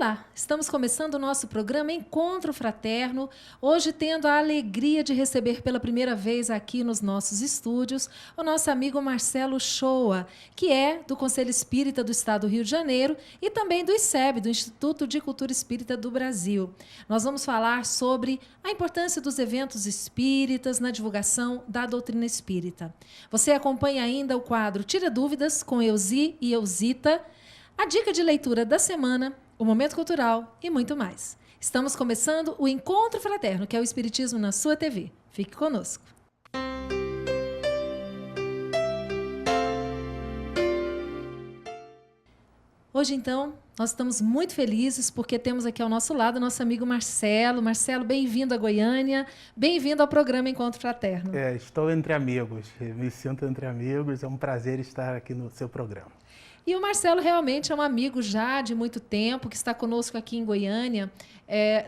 Olá, estamos começando o nosso programa Encontro Fraterno, hoje tendo a alegria de receber pela primeira vez aqui nos nossos estúdios o nosso amigo Marcelo Shoa, que é do Conselho Espírita do Estado do Rio de Janeiro e também do ICEB, do Instituto de Cultura Espírita do Brasil. Nós vamos falar sobre a importância dos eventos espíritas na divulgação da doutrina espírita. Você acompanha ainda o quadro Tira Dúvidas com Euzi e Euzita, a dica de leitura da semana, o momento cultural e muito mais. Estamos começando o Encontro Fraterno, que é o Espiritismo na sua TV. Fique conosco. Hoje, então, nós estamos muito felizes porque temos aqui ao nosso lado o nosso amigo Marcelo. Marcelo, bem-vindo a Goiânia, bem-vindo ao programa Encontro Fraterno. Estou entre amigos, me sinto entre amigos, é um prazer estar aqui no seu programa. E o Marcelo realmente é um amigo já de muito tempo, que está conosco aqui em Goiânia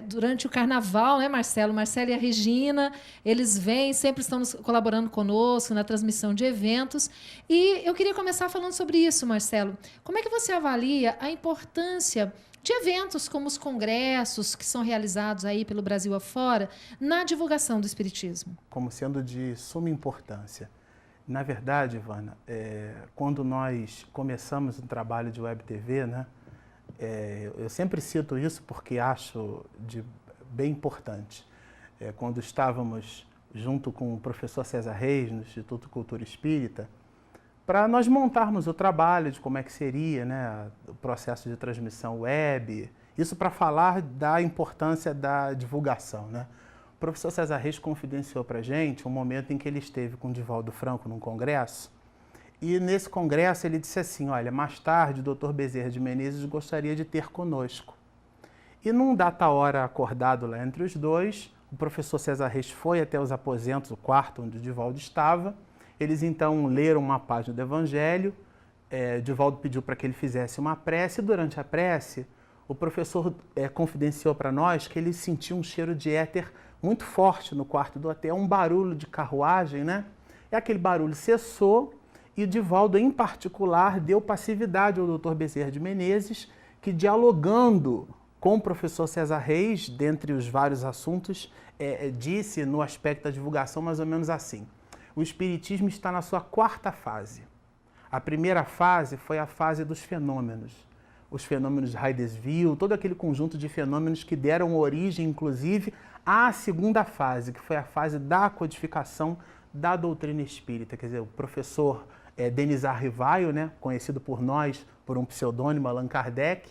durante o Carnaval, né, Marcelo? Marcelo e a Regina, eles vêm, sempre estão colaborando conosco na transmissão de eventos. E eu queria começar falando sobre isso, Marcelo. Como é que você avalia a importância de eventos como os congressos que são realizados aí pelo Brasil afora na divulgação do Espiritismo? Como sendo de suma importância. Na verdade, Ivana, quando nós começamos um trabalho de web TV, né, eu sempre cito isso porque acho bem importante. Quando estávamos junto com o professor César Reis, no Instituto Cultura Espírita, para nós montarmos o trabalho de como é que seria, né, o processo de transmissão web, isso para falar da importância da divulgação, né? O professor César Reis confidenciou para a gente um momento em que ele esteve com o Divaldo Franco num congresso, e nesse congresso ele disse assim, olha, mais tarde o Dr. Bezerra de Menezes gostaria de ter conosco. E num data-hora acordado lá entre os dois, o professor César Reis foi até os aposentos, o quarto onde o Divaldo estava, eles então leram uma página do Evangelho, Divaldo pediu para que ele fizesse uma prece, e durante a prece, o professor confidenciou para nós que ele sentiu um cheiro de éter muito forte no quarto do hotel, um barulho de carruagem, né? E aquele barulho cessou e Divaldo, em particular, deu passividade ao Dr. Bezerra de Menezes, que dialogando com o professor César Reis, dentre os vários assuntos, disse no aspecto da divulgação mais ou menos assim, o Espiritismo está na sua quarta fase. A primeira fase foi a fase dos fenômenos. Os fenômenos de Hydesville, todo aquele conjunto de fenômenos que deram origem, inclusive, à segunda fase, que foi a fase da codificação da doutrina espírita. Quer dizer, o professor Denis Arrivaio, né, conhecido por nós por um pseudônimo, Allan Kardec,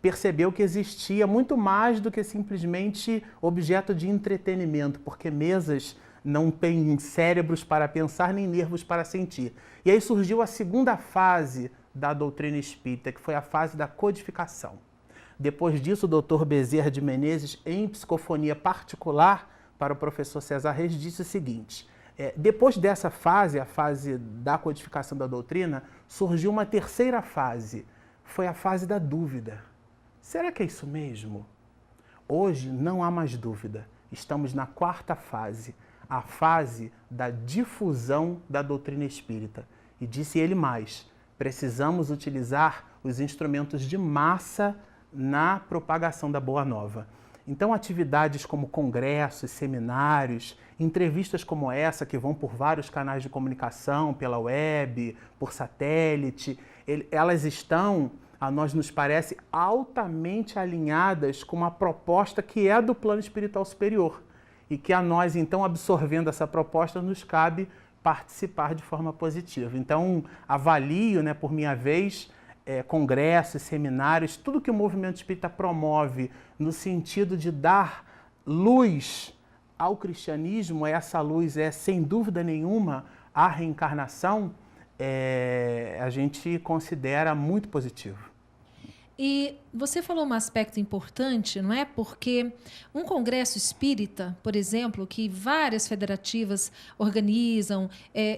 percebeu que existia muito mais do que simplesmente objeto de entretenimento, porque mesas não têm cérebros para pensar nem nervos para sentir. E aí surgiu a segunda fase da doutrina espírita, que foi a fase da codificação. Depois disso, o Dr. Bezerra de Menezes, em psicofonia particular para o professor César Reis, disse o seguinte, depois dessa fase, a fase da codificação da doutrina, surgiu uma terceira fase, foi a fase da dúvida. Será que é isso mesmo? Hoje não há mais dúvida, estamos na quarta fase, a fase da difusão da doutrina espírita. E disse ele mais, precisamos utilizar os instrumentos de massa na propagação da Boa Nova. Então, atividades como congressos, seminários, entrevistas como essa, que vão por vários canais de comunicação, pela web, por satélite, elas estão, a nós nos parece, altamente alinhadas com uma proposta que é do plano espiritual superior. E que a nós, então, absorvendo essa proposta, nos cabe participar de forma positiva. Então, avalio, né, por minha vez, congressos, seminários, tudo que o movimento espírita promove no sentido de dar luz ao cristianismo, essa luz é, sem dúvida nenhuma, a reencarnação, a gente considera muito positivo. E você falou um aspecto importante, não é? Porque um congresso espírita, por exemplo, que várias federativas organizam,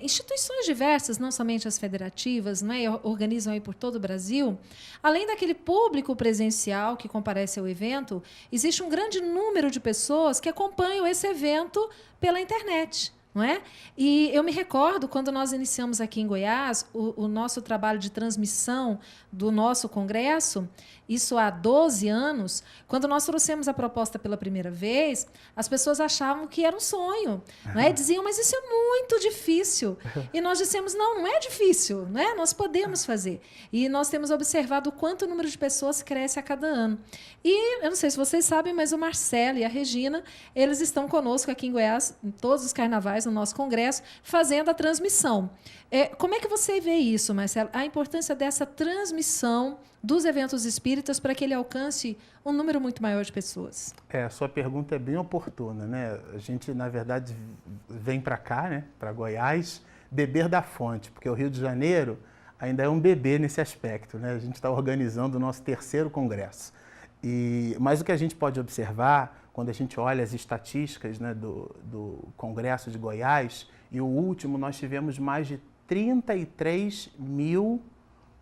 instituições diversas, não somente as federativas, não é? Organizam aí por todo o Brasil, além daquele público presencial que comparece ao evento, existe um grande número de pessoas que acompanham esse evento pela internet. não é? E eu me recordo, quando nós iniciamos aqui em Goiás, o nosso trabalho de transmissão do nosso congresso, isso há 12 anos, quando nós trouxemos a proposta pela primeira vez, as pessoas achavam que era um sonho, não é? Diziam, mas isso é muito difícil. E nós dissemos, não é difícil, não é? Nós podemos fazer. E nós temos observado o quanto o número de pessoas cresce a cada ano. E eu não sei se vocês sabem, mas o Marcelo e a Regina, eles estão conosco aqui em Goiás, em todos os carnavais, no nosso congresso, fazendo a transmissão. Como é que você vê isso, Marcelo? A importância dessa transmissão dos eventos espíritas para que ele alcance um número muito maior de pessoas? A sua pergunta é bem oportuna, né? A gente, na verdade, vem para cá, né? Para Goiás, beber da fonte, porque o Rio de Janeiro ainda é um bebê nesse aspecto, né? A gente está organizando o nosso 3º congresso. Mas o que a gente pode observar, quando a gente olha as estatísticas, né, do Congresso de Goiás, e o último nós tivemos mais de 33 mil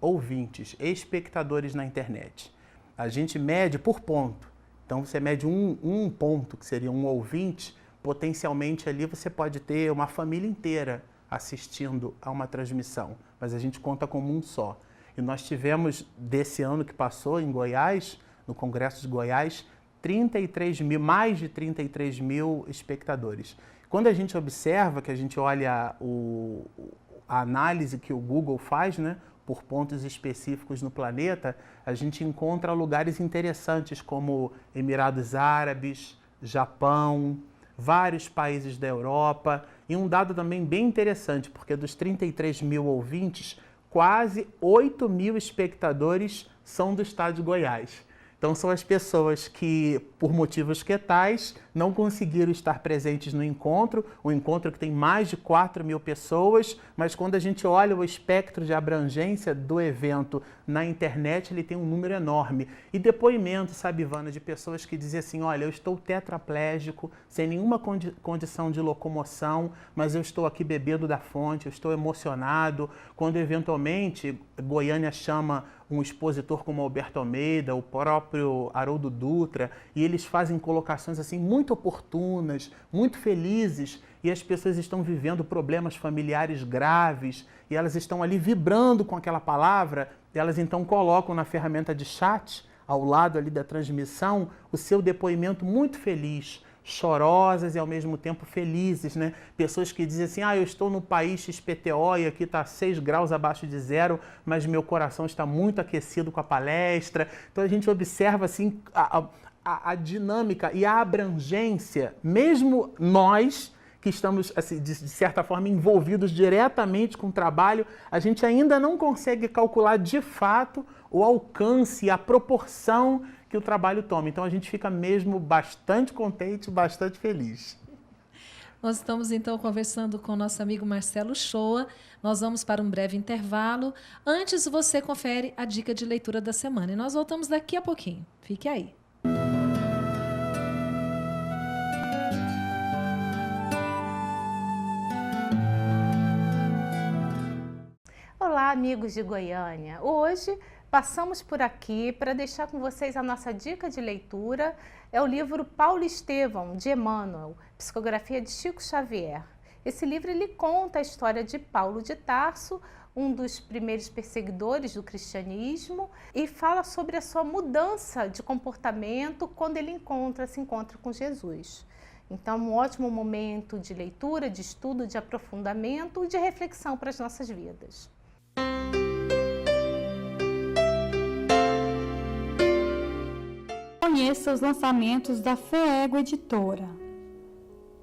ouvintes, espectadores na internet. A gente mede por ponto. Então você mede um ponto, que seria um ouvinte, potencialmente ali você pode ter uma família inteira assistindo a uma transmissão, mas a gente conta como um só. E nós tivemos, desse ano que passou em Goiás, no Congresso de Goiás, mais de 33 mil espectadores. Quando a gente observa, que a gente olha a análise que o Google faz, né, por pontos específicos no planeta, a gente encontra lugares interessantes como Emirados Árabes, Japão, vários países da Europa, e um dado também bem interessante, porque dos 33 mil ouvintes, quase 8 mil espectadores são do estado de Goiás. Então são as pessoas que, por motivos que tais, não conseguiram estar presentes no encontro, um encontro que tem mais de 4 mil pessoas, mas quando a gente olha o espectro de abrangência do evento na internet, ele tem um número enorme. E depoimentos, sabe, Ivana, de pessoas que dizem assim, olha, eu estou tetraplégico, sem nenhuma condição de locomoção, mas eu estou aqui bebendo da fonte, eu estou emocionado. Quando eventualmente Goiânia chama um expositor como Alberto Almeida, o próprio Haroldo Dutra, e eles fazem colocações assim muito oportunas, muito felizes, e as pessoas estão vivendo problemas familiares graves, e elas estão ali vibrando com aquela palavra, e elas então colocam na ferramenta de chat, ao lado ali da transmissão, o seu depoimento muito feliz, chorosas e ao mesmo tempo felizes, né? Pessoas que dizem assim, eu estou no país XPTO e aqui está 6 graus abaixo de zero, mas meu coração está muito aquecido com a palestra. Então a gente observa assim a dinâmica e a abrangência, mesmo nós que estamos, assim, de certa forma, envolvidos diretamente com o trabalho, a gente ainda não consegue calcular de fato o alcance, a proporção que o trabalho toma. Então a gente fica mesmo bastante contente, bastante feliz. Nós estamos então conversando com o nosso amigo Marcelo Shoa. Nós vamos para um breve intervalo. Antes você confere a dica de leitura da semana. E nós voltamos daqui a pouquinho. Fique aí. Olá, amigos de Goiânia. Hoje passamos por aqui para deixar com vocês a nossa dica de leitura. É o livro Paulo Estevão, de Emmanuel, psicografia de Chico Xavier. Esse livro ele conta a história de Paulo de Tarso, um dos primeiros perseguidores do cristianismo, e fala sobre a sua mudança de comportamento quando ele se encontra com Jesus. Então, um ótimo momento de leitura, de estudo, de aprofundamento e de reflexão para as nossas vidas. Conheça os lançamentos da FEEGO Editora.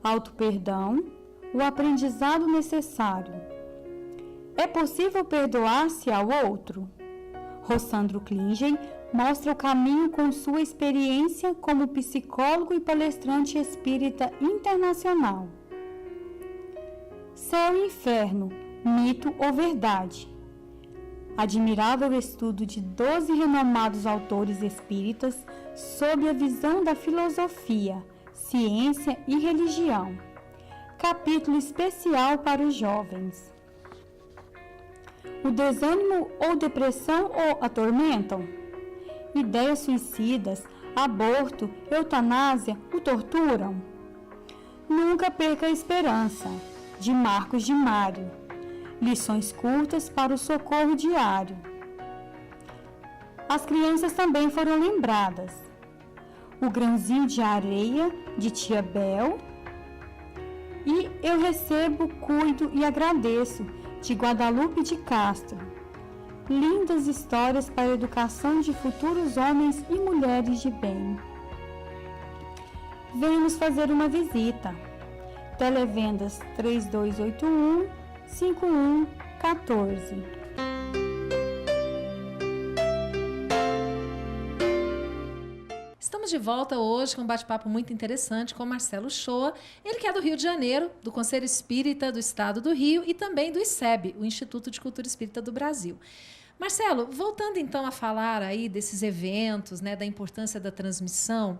Auto-perdão, o aprendizado necessário. É possível perdoar-se ao outro? Rossandro Klingen mostra o caminho com sua experiência como psicólogo e palestrante espírita internacional. Céu e Inferno, mito ou verdade? Admirável estudo de 12 renomados autores espíritas sob a visão da filosofia, ciência e religião. Capítulo especial para os jovens. O desânimo ou depressão o atormentam? Ideias suicidas, aborto, eutanásia o torturam? Nunca perca a esperança. de Marcos de Mário. Lições curtas para o socorro diário. As crianças também foram lembradas. O grãozinho de areia, de tia Bel. E eu recebo, cuido e agradeço, de Guadalupe de Castro. Lindas histórias para a educação de futuros homens e mulheres de bem. Venha nos fazer uma visita. Televendas 3281-5114. Estamos de volta hoje com um bate-papo muito interessante com Marcelo Shoa, ele que é do Rio de Janeiro, do Conselho Espírita do Estado do Rio e também do ICEB, o Instituto de Cultura Espírita do Brasil. Marcelo, voltando então a falar aí desses eventos, né, da importância da transmissão,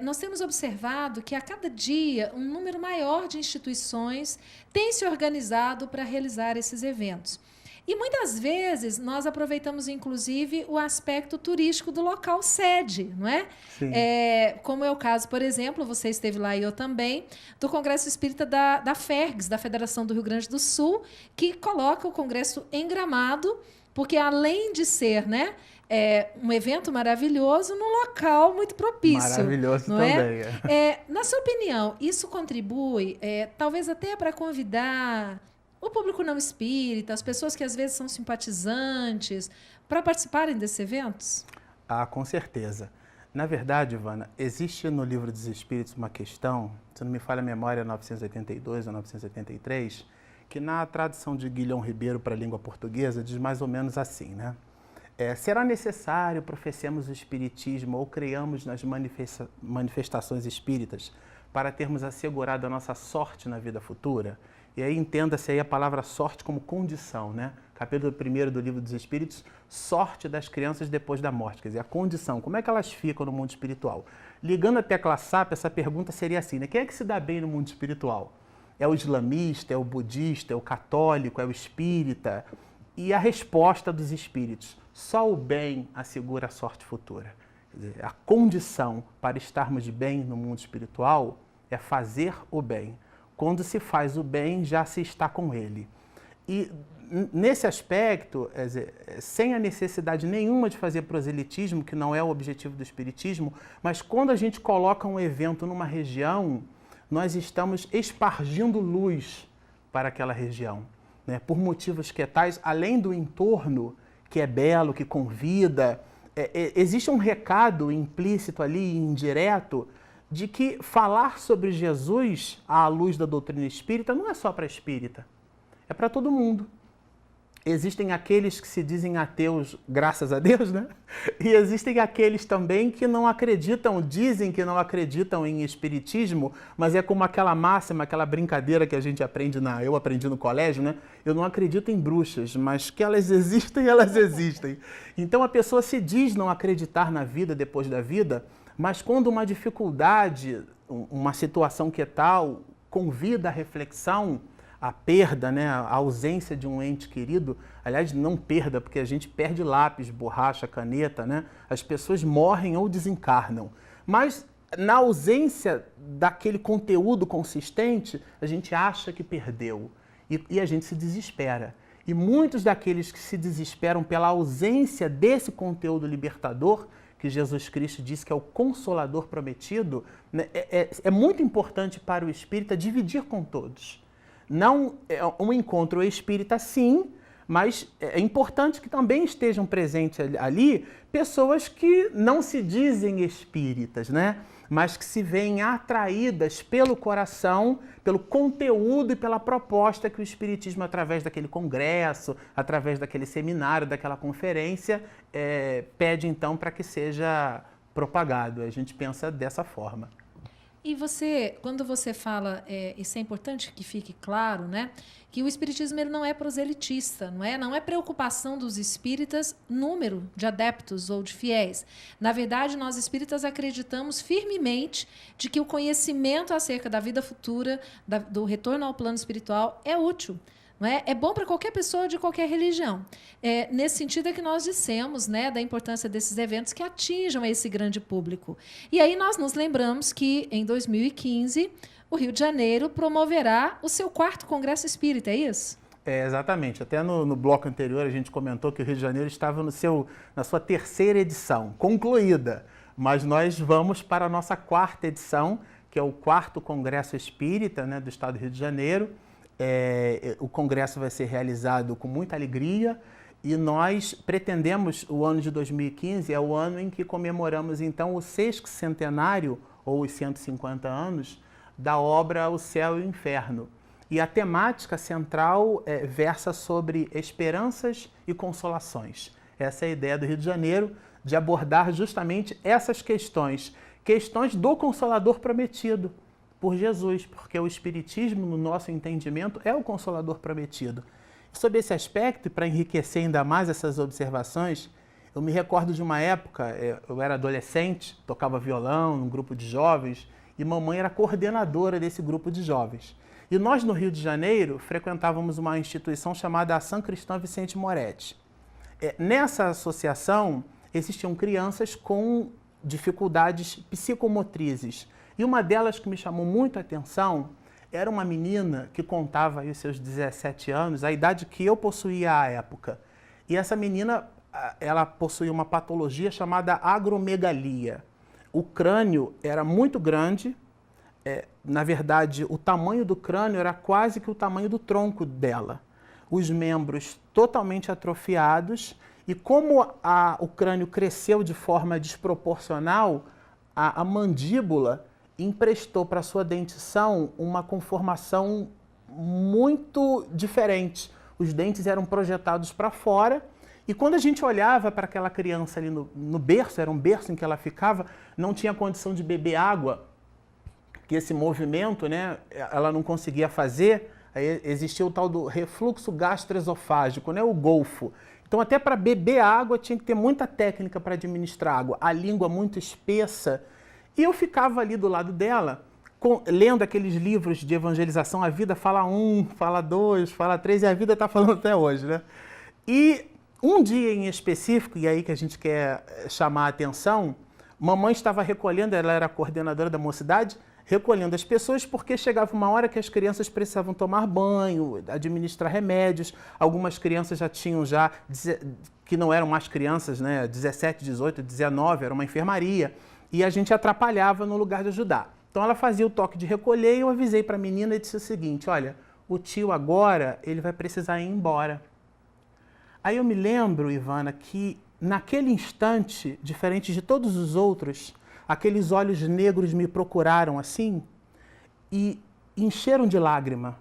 nós temos observado que a cada dia um número maior de instituições tem se organizado para realizar esses eventos. E muitas vezes nós aproveitamos, inclusive, o aspecto turístico do local sede, não é? Sim. Como é o caso, por exemplo, você esteve lá e eu também, do Congresso Espírita da FERGS, da Federação do Rio Grande do Sul, que coloca o Congresso em Gramado, porque além de ser, né, um evento maravilhoso, num local muito propício. Maravilhoso não também. Na sua opinião, isso contribui, talvez até para convidar o público não espírita, as pessoas que às vezes são simpatizantes, para participarem desses eventos? Ah, com certeza. Na verdade, Ivana, existe no Livro dos Espíritos uma questão, se não me falha a memória, 982 ou 983, que na tradução de Guilhom Ribeiro para a língua portuguesa diz mais ou menos assim, né? Será necessário professemos o Espiritismo ou creiamos nas manifestações espíritas para termos assegurado a nossa sorte na vida futura? E aí entenda-se aí a palavra sorte como condição, né? Capítulo 1 do Livro dos Espíritos, sorte das crianças depois da morte, quer dizer, a condição, como é que elas ficam no mundo espiritual? Ligando a tecla SAP, essa pergunta seria assim, né? Quem é que se dá bem no mundo espiritual? É o islamista, é o budista, é o católico, é o espírita? E a resposta dos espíritos, só o bem assegura a sorte futura. Quer dizer, a condição para estarmos de bem no mundo espiritual é fazer o bem. Quando se faz o bem, já se está com ele. E nesse aspecto, sem a necessidade nenhuma de fazer proselitismo, que não é o objetivo do espiritismo, mas quando a gente coloca um evento numa região, nós estamos espargindo luz para aquela região, né? Por motivos que tais, além do entorno, que é belo, que convida, existe um recado implícito ali, indireto, de que falar sobre Jesus à luz da doutrina espírita não é só para espírita, é para todo mundo. Existem aqueles que se dizem ateus, graças a Deus, né? E existem aqueles também que não acreditam, dizem que não acreditam em espiritismo, mas é como aquela máxima, aquela brincadeira que a gente aprende eu aprendi no colégio, né? Eu não acredito em bruxas, mas que elas existem, elas existem. Então a pessoa se diz não acreditar na vida depois da vida, mas quando uma dificuldade, uma situação que é tal, convida à reflexão, a perda, né, a ausência de um ente querido, aliás, não perda, porque a gente perde lápis, borracha, caneta, né? As pessoas morrem ou desencarnam. Mas na ausência daquele conteúdo consistente, a gente acha que perdeu e a gente se desespera. E muitos daqueles que se desesperam pela ausência desse conteúdo libertador, que Jesus Cristo disse que é o Consolador prometido, né, é muito importante para o espírita dividir com todos. Não é um encontro espírita, sim, mas é importante que também estejam presentes ali pessoas que não se dizem espíritas, né? Mas que se veem atraídas pelo coração, pelo conteúdo e pela proposta que o Espiritismo, através daquele congresso, através daquele seminário, daquela conferência, pede então para que seja propagado. A gente pensa dessa forma. E você, quando você fala, isso é importante que fique claro, né? Que o espiritismo ele não é proselitista, não é preocupação dos espíritas número de adeptos ou de fiéis. Na verdade, nós espíritas acreditamos firmemente de que o conhecimento acerca da vida futura, do retorno ao plano espiritual é útil. É bom para qualquer pessoa de qualquer religião. Nesse sentido é que nós dissemos, né, da importância desses eventos que atinjam esse grande público. E aí nós nos lembramos que, em 2015, o Rio de Janeiro promoverá o seu 4º Congresso Espírita, é isso? Exatamente. Até no bloco anterior a gente comentou que o Rio de Janeiro estava na sua 3ª edição, concluída. Mas nós vamos para a nossa 4ª edição, que é o 4º Congresso Espírita, né, do Estado do Rio de Janeiro. O congresso vai ser realizado com muita alegria e nós pretendemos, o ano de 2015 é o ano em que comemoramos então o 6º centenário, ou os 150 anos, da obra O Céu e o Inferno. E a temática central versa sobre esperanças e consolações. Essa é a ideia do Rio de Janeiro, de abordar justamente essas questões do Consolador prometido por Jesus, porque o Espiritismo, no nosso entendimento, é o Consolador prometido. Sob esse aspecto, e para enriquecer ainda mais essas observações, eu me recordo de uma época, eu era adolescente, tocava violão num grupo de jovens, e mamãe era coordenadora desse grupo de jovens. E nós, no Rio de Janeiro, frequentávamos uma instituição chamada Ação Cristã Vicente Moretti. Nessa associação, existiam crianças com dificuldades psicomotrizes. E uma delas que me chamou muito a atenção era uma menina que contava aí os seus 17 anos, a idade que eu possuía à época. E essa menina, ela possuía uma patologia chamada agromegalia. O crânio era muito grande, na verdade, o tamanho do crânio era quase que o tamanho do tronco dela. Os membros totalmente atrofiados e como o crânio cresceu de forma desproporcional, a mandíbula emprestou para sua dentição uma conformação muito diferente. Os dentes eram projetados para fora e quando a gente olhava para aquela criança ali no berço, era um berço em que ela ficava, não tinha condição de beber água, que esse movimento, né, ela não conseguia fazer. Aí existia o tal do refluxo gastroesofágico, né, o golfo. Então, até para beber água, tinha que ter muita técnica para administrar água. A língua muito espessa. E eu ficava ali do lado dela, lendo aqueles livros de evangelização. A vida fala 1, fala 2, fala 3, e a vida está falando até hoje, né? E um dia em específico, e aí que a gente quer chamar a atenção, mamãe estava recolhendo, ela era a coordenadora da mocidade, recolhendo as pessoas, porque chegava uma hora que as crianças precisavam tomar banho, administrar remédios. Algumas crianças já tinham, que não eram mais crianças, né, 17, 18, 19, era uma enfermaria, e a gente atrapalhava no lugar de ajudar. Então ela fazia o toque de recolher e eu avisei para a menina e disse o seguinte: olha, o tio agora, ele vai precisar ir embora. Aí eu me lembro, Ivana, que naquele instante, diferente de todos os outros, aqueles olhos negros me procuraram assim e encheram de lágrima.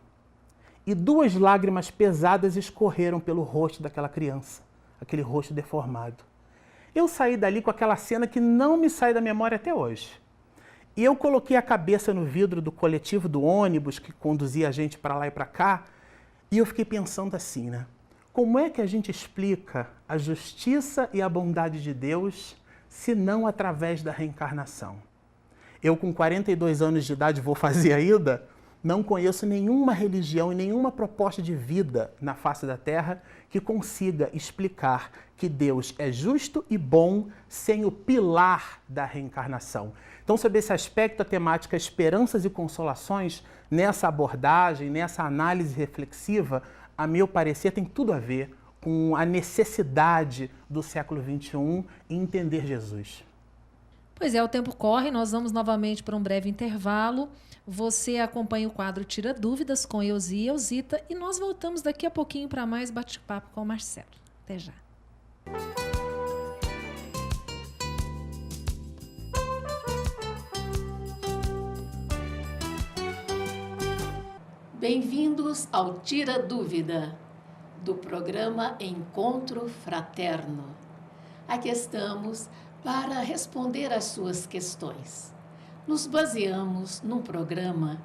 E 2 lágrimas pesadas escorreram pelo rosto daquela criança, aquele rosto deformado. Eu saí dali com aquela cena que não me sai da memória até hoje. E eu coloquei a cabeça no vidro do coletivo do ônibus que conduzia a gente para lá e para cá, e eu fiquei pensando assim, né? Como é que a gente explica a justiça e a bondade de Deus se não através da reencarnação? Eu, com 42 anos de idade, vou fazer ainda, não conheço nenhuma religião e nenhuma proposta de vida na face da Terra que consiga explicar que Deus é justo e bom sem o pilar da reencarnação. Então, sob esse aspecto, a temática esperanças e consolações, nessa abordagem, nessa análise reflexiva, a meu parecer, tem tudo a ver com a necessidade do século XXI em entender Jesus. Pois é, o tempo corre, nós vamos novamente para um breve intervalo. Você acompanha o quadro Tira Dúvidas com Euzi e Euzita e nós voltamos daqui a pouquinho para mais bate-papo com o Marcelo. Até já. Bem-vindos ao Tira Dúvida, do programa Encontro Fraterno. Aqui estamos para responder às suas questões. Nos baseamos num programa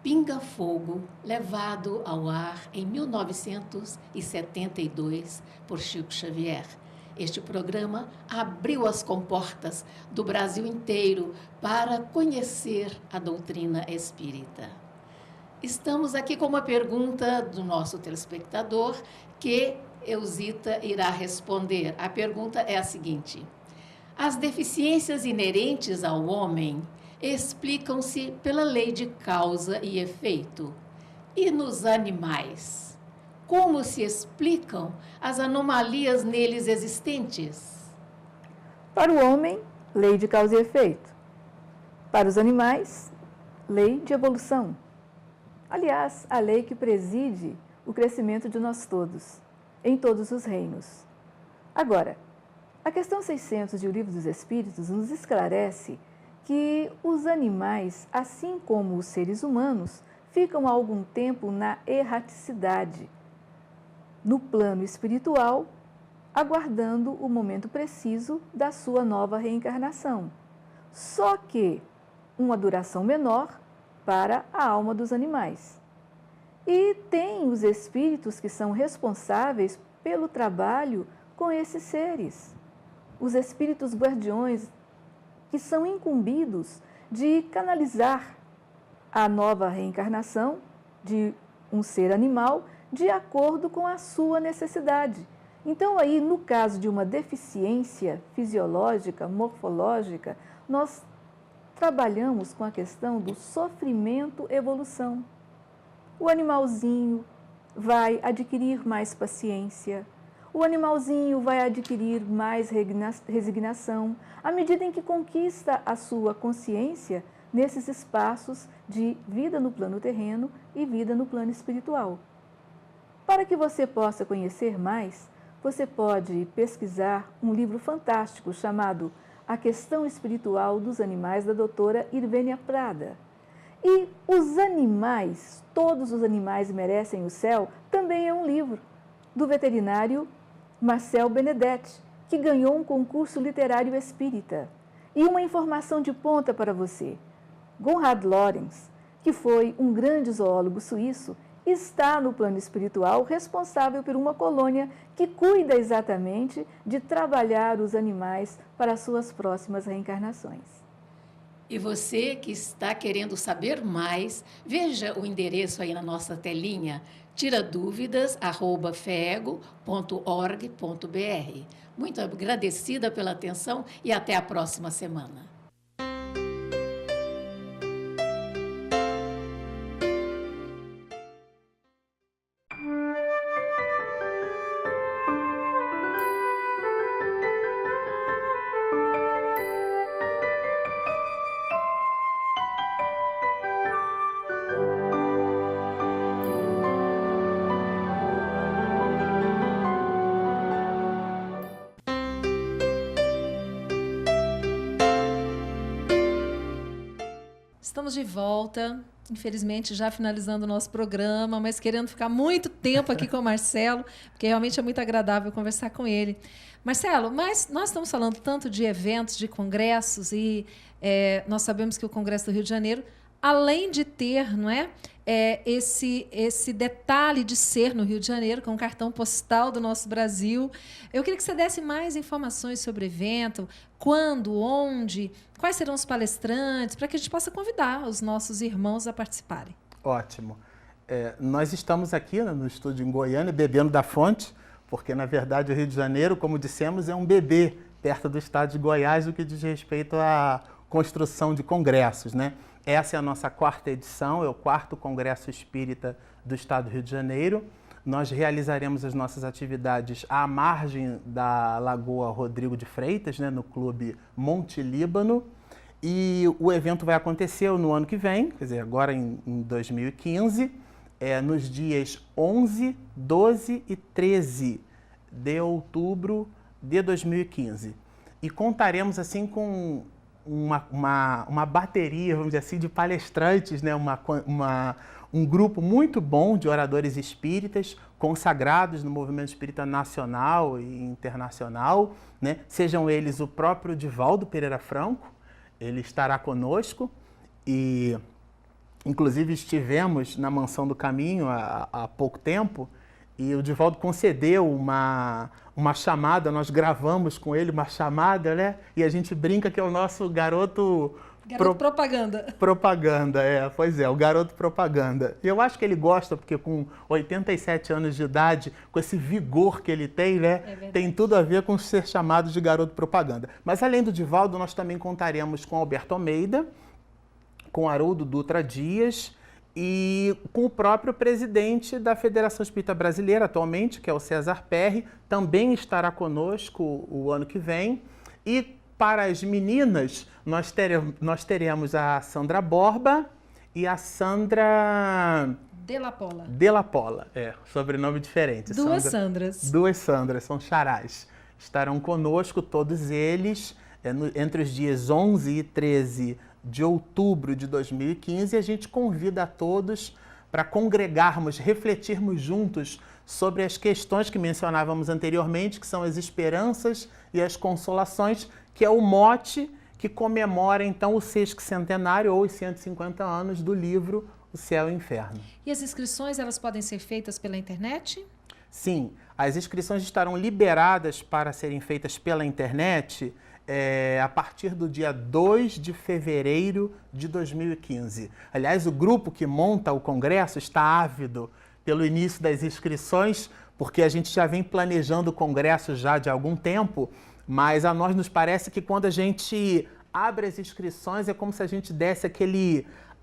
Pinga Fogo, levado ao ar em 1972 por Chico Xavier. Este programa abriu as comportas do Brasil inteiro para conhecer a doutrina espírita. Estamos aqui com uma pergunta do nosso telespectador que Euzita irá responder. A pergunta é a seguinte: as deficiências inerentes ao homem explicam-se pela lei de causa e efeito. E nos animais? Como se explicam as anomalias neles existentes? Para o homem, lei de causa e efeito. Para os animais, lei de evolução. Aliás, a lei que preside o crescimento de nós todos, em todos os reinos. Agora, a questão 600 de O Livro dos Espíritos nos esclarece que os animais, assim como os seres humanos, ficam há algum tempo na erraticidade, no plano espiritual, aguardando o momento preciso da sua nova reencarnação. Só que uma duração menor para a alma dos animais. E tem os espíritos que são responsáveis pelo trabalho com esses seres. Os espíritos guardiões que são incumbidos de canalizar a nova reencarnação de um ser animal de acordo com a sua necessidade. Então, aí, no caso de uma deficiência fisiológica, morfológica, nós trabalhamos com a questão do sofrimento-evolução. O animalzinho vai adquirir mais paciência, o animalzinho vai adquirir mais resignação, à medida em que conquista a sua consciência nesses espaços de vida no plano terreno e vida no plano espiritual. Para que você possa conhecer mais, você pode pesquisar um livro fantástico chamado A Questão Espiritual dos Animais, da doutora Irvênia Prada. E Os Animais, Todos os Animais Merecem o Céu, também é um livro do veterinário Marcel Benedetti, que ganhou um concurso literário espírita. E uma informação de ponta para você. Konrad Lorenz, que foi um grande zoólogo suíço, está no plano espiritual responsável por uma colônia que cuida exatamente de trabalhar os animais para as suas próximas reencarnações. E você que está querendo saber mais, veja o endereço aí na nossa telinha, tiradúvidas@fego.org.br. Muito agradecida pela atenção e até a próxima semana. Estamos de volta, infelizmente já finalizando o nosso programa, mas querendo ficar muito tempo aqui com o Marcelo, porque realmente é muito agradável conversar com ele. Marcelo, mas nós estamos falando tanto de eventos, de congressos, e nós sabemos que o Congresso do Rio de Janeiro, além de ter, não é, esse detalhe de ser no Rio de Janeiro, com o cartão postal do nosso Brasil, eu queria que você desse mais informações sobre o evento, quando, onde, quais serão os palestrantes, para que a gente possa convidar os nossos irmãos a participarem. Ótimo. Nós estamos aqui, né, no estúdio em Goiânia, bebendo da fonte, porque, na verdade, o Rio de Janeiro, como dissemos, é um bebê perto do estado de Goiás, no que diz respeito à construção de congressos, né? Essa é a nossa 4ª edição, é o 4º Congresso Espírita do Estado do Rio de Janeiro. Nós realizaremos as nossas atividades à margem da Lagoa Rodrigo de Freitas, né, no Clube Monte Líbano. E o evento vai acontecer no ano que vem, quer dizer, agora em 2015, nos dias 11, 12 e 13 de outubro de 2015. E contaremos assim com uma bateria, vamos dizer assim, de palestrantes, né? Um grupo muito bom de oradores espíritas, consagrados no movimento espírita nacional e internacional, né? Sejam eles o próprio Divaldo Pereira Franco, ele estará conosco, e inclusive estivemos na Mansão do Caminho há pouco tempo, e o Divaldo concedeu uma chamada, nós gravamos com ele uma chamada, né? E a gente brinca que é o nosso garoto... propaganda. Propaganda, pois é, o garoto propaganda. E eu acho que ele gosta, porque com 87 anos de idade, com esse vigor que ele tem, né? Tem tudo a ver com ser chamado de garoto propaganda. Mas além do Divaldo, nós também contaremos com Alberto Almeida, com Haroldo Dutra Dias e com o próprio presidente da Federação Espírita Brasileira atualmente, que é o César Perry, também estará conosco o ano que vem. E para as meninas, nós teremos a Sandra Borba e a Sandra... Della Pola, sobrenome diferente. Duas Sandras. Duas Sandras, são charás. Estarão conosco todos eles entre os dias 11 e 13 de outubro de 2015 e a gente convida a todos para congregarmos, refletirmos juntos sobre as questões que mencionávamos anteriormente, que são as esperanças e as consolações, que é o mote que comemora então o 60º ou os 150 anos do livro O Céu e o Inferno. E as inscrições, elas podem ser feitas pela internet? Sim, as inscrições estarão liberadas para serem feitas pela internet a partir do dia 2 de fevereiro de 2015. Aliás, o grupo que monta o congresso está ávido pelo início das inscrições, porque a gente já vem planejando o congresso já de algum tempo, mas a nós nos parece que quando a gente abre as inscrições é como se a gente desse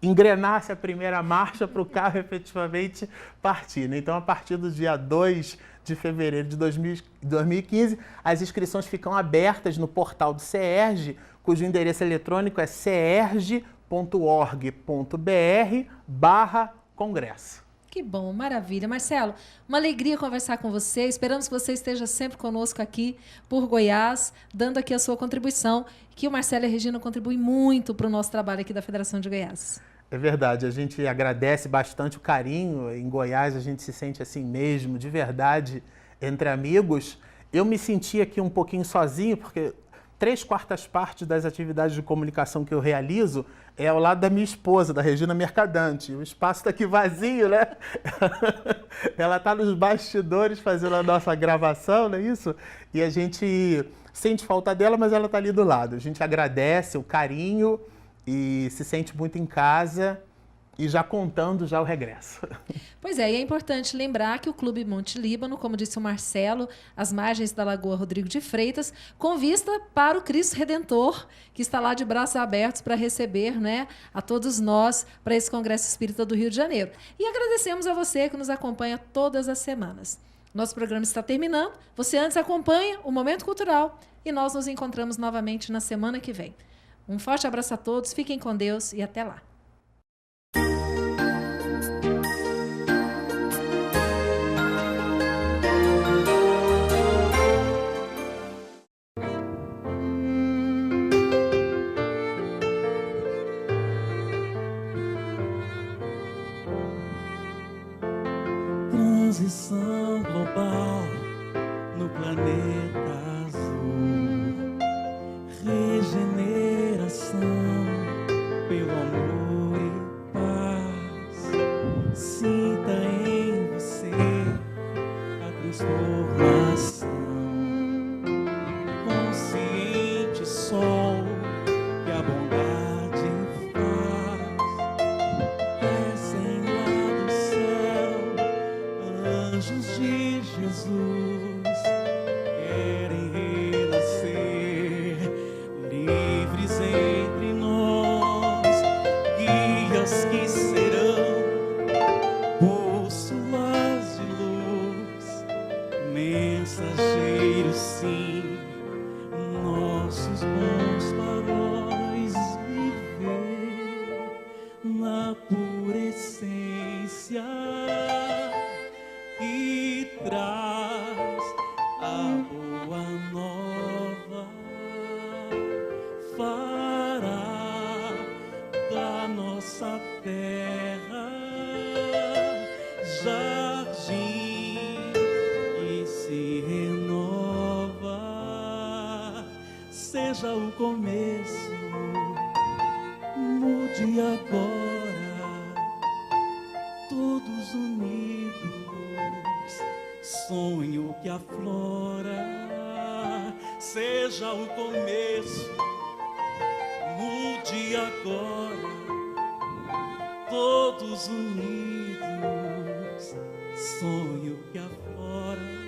engrenasse a primeira marcha para o carro efetivamente partir, né? Então, a partir do dia 2 de fevereiro de 2015, as inscrições ficam abertas no portal do CERJ, cujo endereço eletrônico é cerj.org.br/congresso. Que bom, maravilha. Marcelo, uma alegria conversar com você. Esperamos que você esteja sempre conosco aqui por Goiás, dando aqui a sua contribuição, que o Marcelo e a Regina contribuem muito para o nosso trabalho aqui da Federação de Goiás. É verdade, a gente agradece bastante o carinho. Em Goiás a gente se sente assim mesmo, de verdade, entre amigos. Eu me senti aqui um pouquinho sozinho, porque 3/4 das atividades de comunicação que eu realizo é ao lado da minha esposa, da Regina Mercadante. O espaço está aqui vazio, né? Ela está nos bastidores fazendo a nossa gravação, não é isso? E a gente sente falta dela, mas ela está ali do lado. A gente agradece o carinho e se sente muito em casa e já contando já o regresso. Pois é, e é importante lembrar que o Clube Monte Líbano, como disse o Marcelo, às margens da Lagoa Rodrigo de Freitas, com vista para o Cristo Redentor, que está lá de braços abertos para receber, né, a todos nós para esse Congresso Espírita do Rio de Janeiro. E agradecemos a você que nos acompanha todas as semanas. Nosso programa está terminando. Você antes acompanha o Momento Cultural e nós nos encontramos novamente na semana que vem. Um forte abraço a todos, fiquem com Deus e até lá. Transição global no planeta azul, regeneração pelo amor e paz. Sinta em você a transformação, consciente sol que a bondade faz. Descem lá do céu anjos de Jesus, querem renascer livres entre nós, guias que serão bússolas de luz, mensageiros sim, nossos bons faróis, viver na pura essência que traz a boa nova, fará da nossa terra jardim que se renova. Seja o começo, mude agora, todos unidos, sonho que aflora. Seja o começo, mude agora, todos unidos, sonho que aflora.